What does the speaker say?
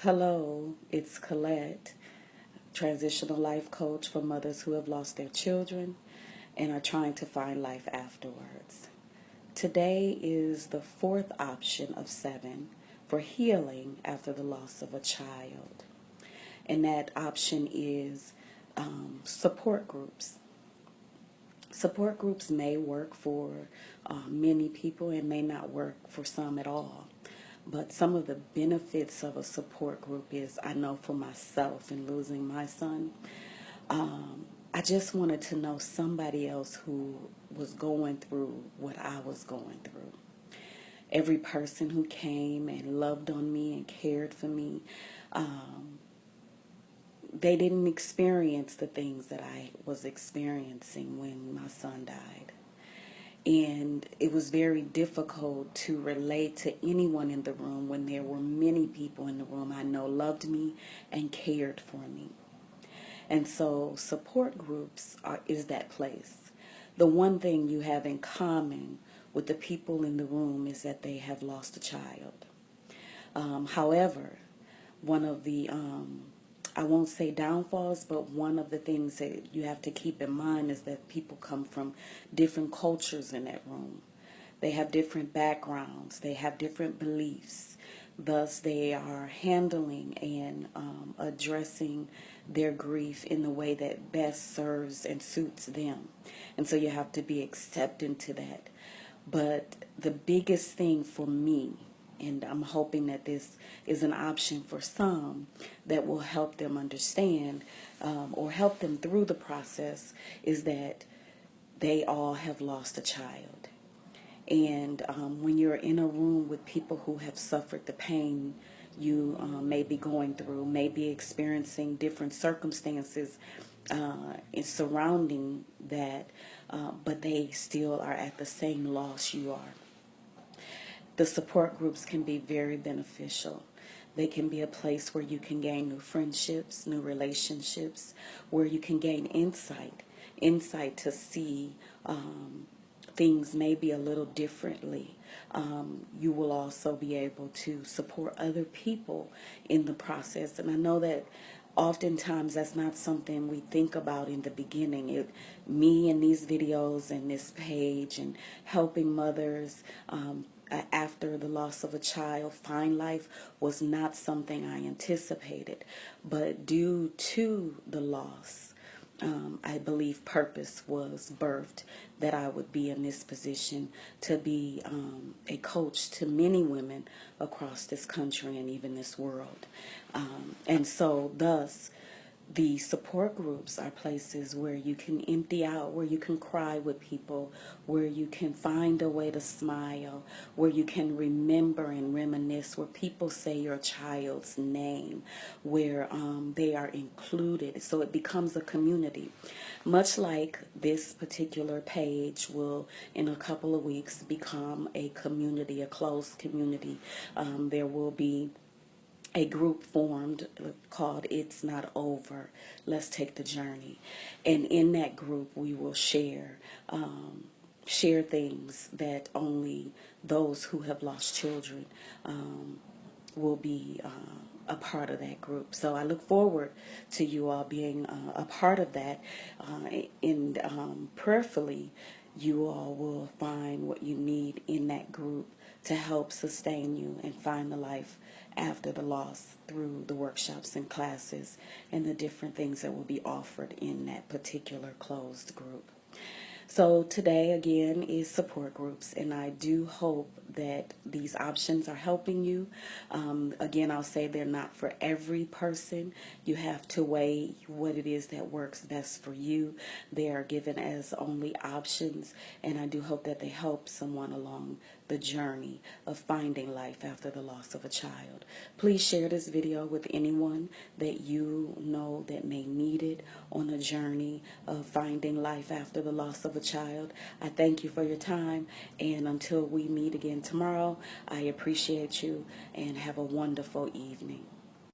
Hello, it's Colette, transitional life coach for mothers who have lost their children and are trying to find life afterwards. Today is the fourth option of 7 for healing after the loss of a child. And that option is support groups. Support groups may work for many people and may not work for some at all. But some of the benefits of a support group is, I know for myself in losing my son, I just wanted to know somebody else who was going through what I was going through. Every person who came and loved on me and cared for me, they didn't experience the things that I was experiencing when my son died. And it was very difficult to relate to anyone in the room when there were many people in the room I know loved me and cared for me. And so support groups is that place. The one thing you have in common with the people in the room is that they have lost a child. However, one of the I won't say downfalls, but one of the things that you have to keep in mind is that people come from different cultures in that room. They have different backgrounds. They have different beliefs. Thus, they are handling and addressing their grief in the way that best serves and suits them. And so you have to be accepting to that. But the biggest thing for me, and I'm hoping that this is an option for some that will help them understand or help them through the process, is that they all have lost a child. And when you're in a room with people who have suffered the pain you may be going through, may be experiencing different circumstances surrounding that, but they still are at the same loss you are. The support groups can be very beneficial. They can be a place where you can gain new friendships, new relationships, where you can gain insight to see things maybe a little differently. You will also be able to support other people in the process. And I know that oftentimes that's not something we think about in the beginning. Me and these videos and this page and helping mothers after the loss of a child find life was not something I anticipated. But due to the loss, I believe purpose was birthed, that I would be in this position to be a coach to many women across this country and even this world. And so thus, the support groups are places where you can empty out, where you can cry with people, where you can find a way to smile, where you can remember and reminisce, where people say your child's name, where they are included. So it becomes a community. Much like this particular page will, in a couple of weeks, become a community, a closed community. There will be a group formed called It's Not Over, Let's Take the Journey. And in that group we will share things that only those who have lost children will be a part of that group. So I look forward to you all being a part of that, and prayerfully you all will find what you need in that group to help sustain you and find the life after the loss through the workshops and classes and the different things that will be offered in that particular closed group. So today, again, is support groups, and I do hope that these options are helping you. Again, I'll say they're not for every person. You have to weigh what it is that works best for you. They are given as only options, and I do hope that they help someone along the journey of finding life after the loss of a child. Please share this video with anyone that you know that may need it on a journey of finding life after the loss of a child. I thank you for your time, and until we meet again tomorrow, I appreciate you and have a wonderful evening.